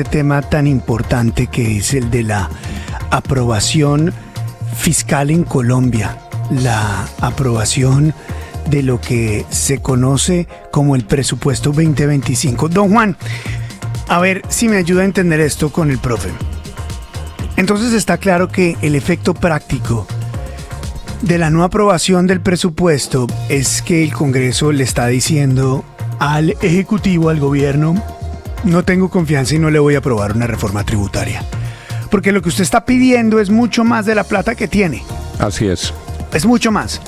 tema tan importante que es el de la aprobación fiscal en Colombia, la aprobación de lo que se conoce como el presupuesto 2025. Don Juan, a ver si me ayuda a entender esto con el profe. Entonces está claro que el efecto práctico de la no aprobación del presupuesto es que el Congreso le está diciendo al Ejecutivo, al gobierno: no tengo confianza y no le voy a aprobar una reforma tributaria. Porque lo que usted está pidiendo es mucho más de la plata que tiene. Así es. Es mucho más.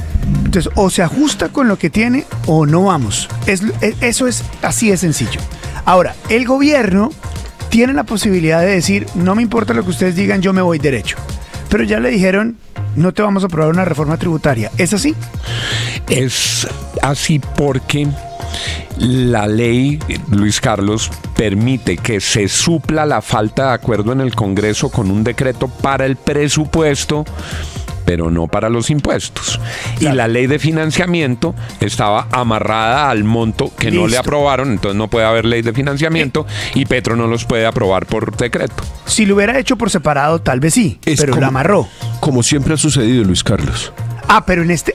Entonces, o se ajusta con lo que tiene o no vamos. Eso es así de sencillo. Ahora, el gobierno tiene la posibilidad de decir: no me importa lo que ustedes digan, yo me voy derecho. Pero ya le dijeron: no te vamos a aprobar una reforma tributaria. ¿Es así? Es así porque la ley, Luis Carlos, permite que se supla la falta de acuerdo en el Congreso con un decreto para el presupuesto, pero no para los impuestos. Claro. Y la ley de financiamiento estaba amarrada al monto que no le aprobaron, entonces no puede haber ley de financiamiento y Petro no los puede aprobar por decreto. Si lo hubiera hecho por separado, tal vez sí, pero la amarró. Como siempre ha sucedido, Luis Carlos. Pero en este...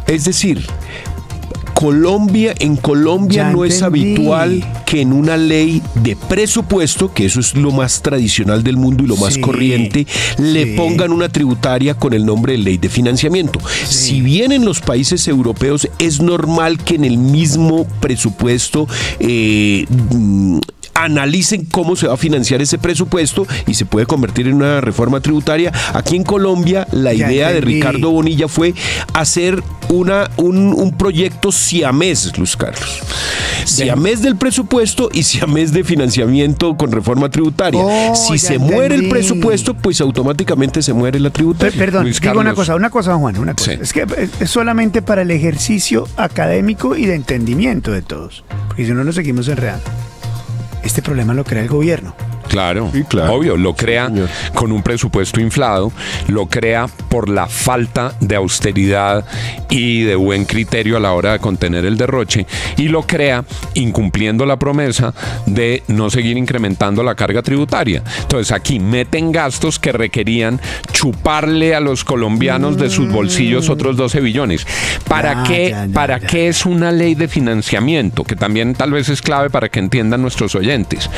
Es decir, en Colombia no es habitual que en una ley de presupuesto, que eso es lo más tradicional del mundo y lo más corriente, le pongan una tributaria con el nombre de ley de financiamiento. Si bien en los países europeos es normal que en el mismo presupuesto analicen cómo se va a financiar ese presupuesto y se puede convertir en una reforma tributaria. Aquí en Colombia la idea de Ricardo Bonilla fue hacer un proyecto siamés, Luis Carlos. Siamés del presupuesto y siamés de financiamiento con reforma tributaria. Si se muere el presupuesto, pues automáticamente se muere la tributaria. Perdón, digo una cosa, Juan, una cosa. Es que es solamente para el ejercicio académico y de entendimiento de todos. Porque si no nos seguimos enredando. Este problema lo crea el gobierno. Claro, sí, claro, obvio, lo crea con un presupuesto inflado, lo crea por la falta de austeridad y de buen criterio a la hora de contener el derroche, y lo crea incumpliendo la promesa de no seguir incrementando la carga tributaria. Entonces aquí meten gastos que requerían chuparle a los colombianos de sus bolsillos otros 12 billones. ¿Para qué es una ley de financiamiento? Que también tal vez es clave para que entiendan nuestros oyentes.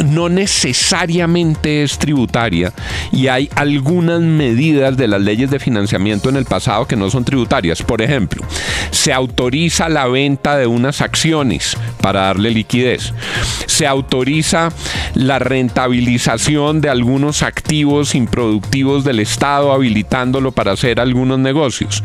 No necesariamente es tributaria y hay algunas medidas de las leyes de financiamiento en el pasado que no son tributarias. Por ejemplo, se autoriza la venta de unas acciones para darle liquidez. Se autoriza la rentabilización de algunos activos improductivos del Estado, habilitándolo para hacer algunos negocios.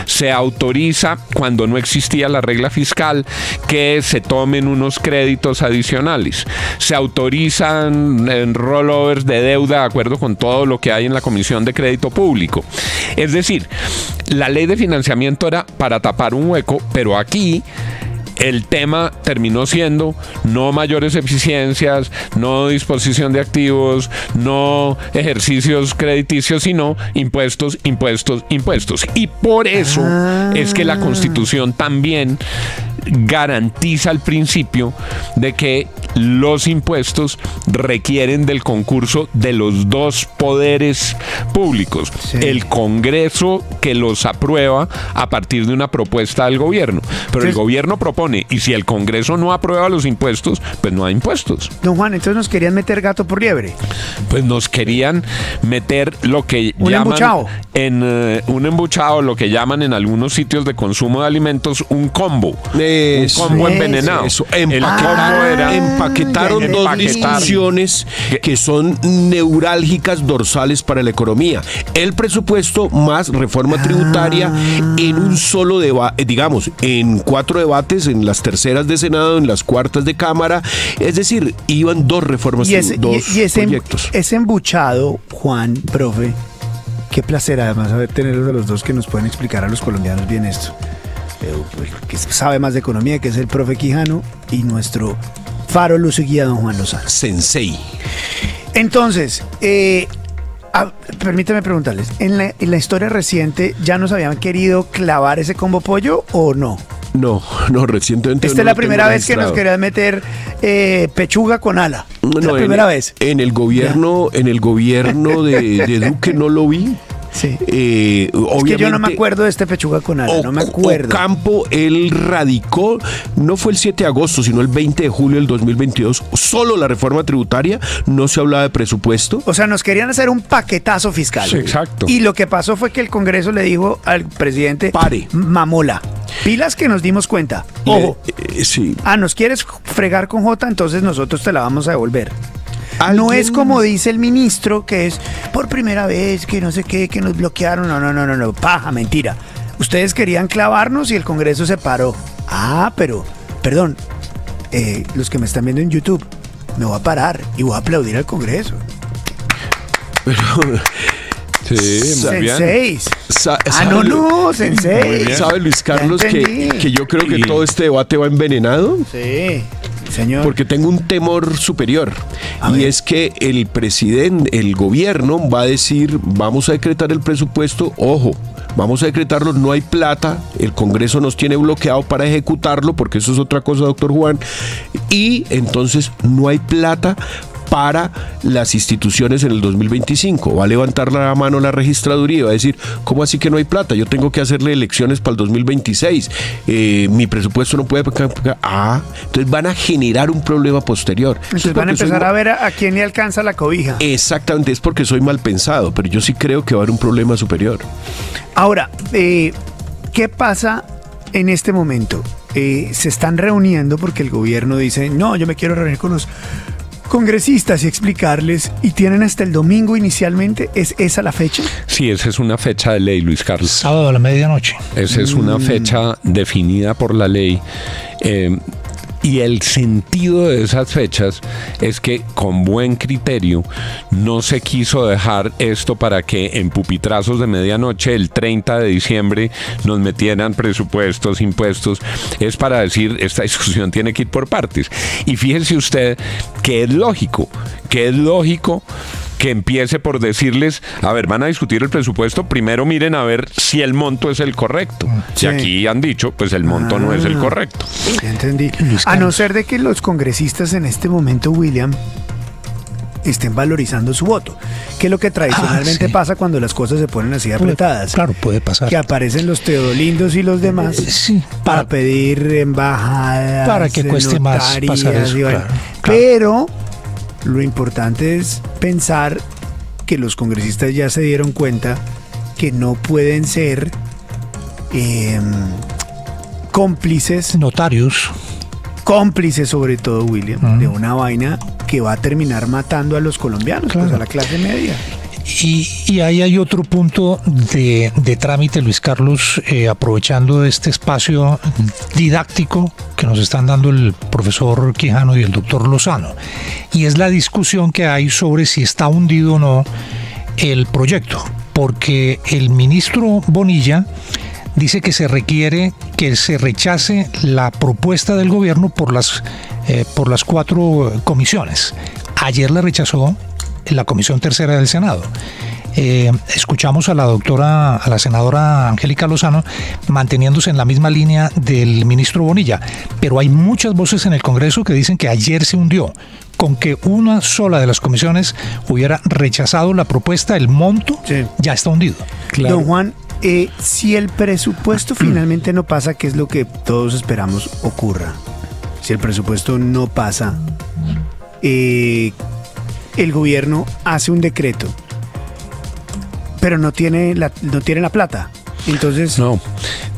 Se autoriza, cuando no existía la regla fiscal, que se tomen unos créditos adicionales. Se autorizan en rollovers de deuda de acuerdo con todo lo que hay en la Comisión de Crédito Público. Es decir, la ley de financiamiento era para tapar un hueco, pero aquí el tema terminó siendo no mayores eficiencias, no disposición de activos, no ejercicios crediticios, sino impuestos, impuestos, impuestos. Y por eso es que la Constitución también garantiza el principio de que los impuestos requieren del concurso de los dos poderes públicos. El Congreso, que los aprueba a partir de una propuesta del gobierno. Pero el gobierno propone, y si el Congreso no aprueba los impuestos, pues no hay impuestos. Don Juan, entonces nos querían meter gato por liebre. Pues nos querían meter lo que un embuchado. Un embuchado, lo que llaman en algunos sitios de consumo de alimentos un combo. Un combo envenenado. Empaquetaron dos discusiones que son neurálgicas dorsales para la economía. El presupuesto más reforma tributaria en un solo debate, digamos, en 4 debates, en las terceras de Senado, en las cuartas de Cámara. Es decir, iban dos reformas, dos proyectos. Ese embuchado, Juan, profe, qué placer además tenerlos a los dos que nos pueden explicar a los colombianos bien esto. Que sabe más de economía, que es el profe Quijano, y nuestro faro luz y guía, don Juan Lozano. Sensei. Entonces, permítame preguntarles, ¿en la historia reciente ya nos habían querido clavar ese combo pollo o no? No, recientemente. Esta es la primera vez que nos querían meter pechuga con ala. No, la primera vez. En el gobierno de Duque no lo vi. Sí. Es que yo no me acuerdo de este pechuga con ala, no me acuerdo. Ocampo, él radicó, no fue el 7 de agosto, sino el 20 de julio del 2022, solo la reforma tributaria, no se hablaba de presupuesto. O sea, nos querían hacer un paquetazo fiscal. Sí, exacto. Y lo que pasó fue que el Congreso le dijo al presidente, pare. Mamola, pilas que nos dimos cuenta. Ojo. Sí. ¿Nos quieres fregar con J? Entonces nosotros te la vamos a devolver. ¿Alguien? No es como dice el ministro, que es por primera vez, que no sé qué, que nos bloquearon. No, paja, mentira. Ustedes querían clavarnos y el Congreso se paró. Pero, perdón, los que me están viendo en YouTube, me voy a parar y voy a aplaudir al Congreso. Pero... Sí, muy bien. Senseis. Sensei. ¿Sabe Luis Carlos que yo creo que todo este debate va envenenado? Sí. Señor. Porque tengo un temor superior y es que el presidente, el gobierno va a decir, vamos a decretar el presupuesto, ojo, vamos a decretarlo, no hay plata, el Congreso nos tiene bloqueado para ejecutarlo, porque eso es otra cosa, doctor Juan, y entonces no hay plata para las instituciones en el 2025. Va a levantar la mano la registraduría y va a decir, ¿cómo así que no hay plata? Yo tengo que hacerle elecciones para el 2026. Mi presupuesto no puede... entonces van a generar un problema posterior. Entonces van a empezar a ver a quién le alcanza la cobija. Exactamente, es porque soy mal pensado, pero yo sí creo que va a haber un problema superior. Ahora, ¿qué pasa en este momento? Se están reuniendo porque el gobierno dice, no, yo me quiero reunir con los congresistas y explicarles, y tienen hasta el domingo inicialmente. ¿Es esa la fecha? Sí, esa es una fecha de ley, Luis Carlos. Sábado a la medianoche. Esa es una fecha definida por la ley. Y el sentido de esas fechas es que con buen criterio no se quiso dejar esto para que en pupitrazos de medianoche el 30 de diciembre nos metieran presupuestos, impuestos. Es para decir, esta discusión tiene que ir por partes. Y fíjense usted que es lógico que empiece por decirles, a ver, van a discutir el presupuesto, primero miren a ver si el monto es el correcto. Sí. Y aquí han dicho, pues el monto no es el correcto. Ya entendí. A no ser de que los congresistas en este momento, William, estén valorizando su voto, que es lo que tradicionalmente pasa cuando las cosas se ponen así apretadas. Claro, puede pasar. Que aparecen los teodolindos y los demás para pedir embajadas, para que cueste más pasar eso. Claro. Pero lo importante es pensar que los congresistas ya se dieron cuenta que no pueden ser cómplices. Notarios. Cómplices, sobre todo, William, de una vaina que va a terminar matando a los colombianos, pues a la clase media. Y ahí hay otro punto de trámite, Luis Carlos, aprovechando este espacio didáctico que nos están dando el profesor Quijano y el doctor Lozano, y es la discusión que hay sobre si está hundido o no el proyecto, porque el ministro Bonilla dice que se requiere que se rechace la propuesta del gobierno por las 4 comisiones. Ayer la rechazó la Comisión Tercera del Senado. Escuchamos a la senadora Angélica Lozano manteniéndose en la misma línea del ministro Bonilla, pero hay muchas voces en el Congreso que dicen que ayer se hundió. Con que una sola de las comisiones hubiera rechazado la propuesta, el monto ya está hundido. Claro. Don Juan, si el presupuesto finalmente no pasa, ¿qué es lo que todos esperamos ocurra? Si el presupuesto no pasa, el gobierno hace un decreto, pero no tiene la plata. Entonces... No,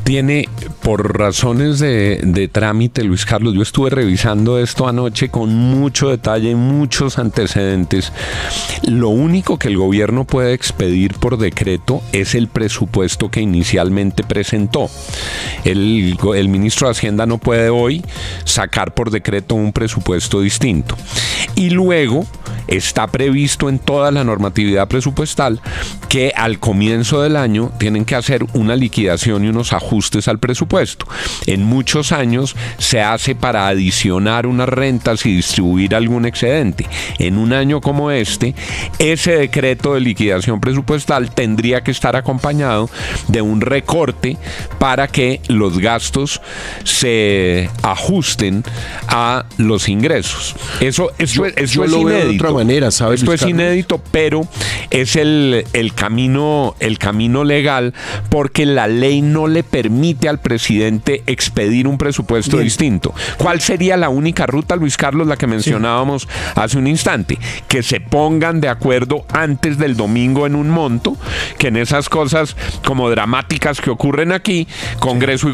tiene, por razones de trámite, Luis Carlos, yo estuve revisando esto anoche con mucho detalle, muchos antecedentes. Lo único que el gobierno puede expedir por decreto es el presupuesto que inicialmente presentó. El ministro de Hacienda no puede hoy sacar por decreto un presupuesto distinto. Y luego está previsto en toda la normatividad presupuestal que al comienzo del año tienen que hacer una liquidación y unos ajustes al presupuesto. En muchos años se hace para adicionar unas rentas y distribuir algún excedente. En un año como este, ese decreto de liquidación presupuestal tendría que estar acompañado de un recorte para que los gastos se ajusten a los ingresos. Eso es inédito. Veo de otra manera, ¿sabes? Esto es inédito, pero es el camino legal, porque la ley no le permite al presidente expedir un presupuesto distinto. ¿Cuál sería la única ruta, Luis Carlos, la que mencionábamos hace un instante? Que se pongan de acuerdo antes del domingo en un monto, que en esas cosas como dramáticas que ocurren aquí, Congreso y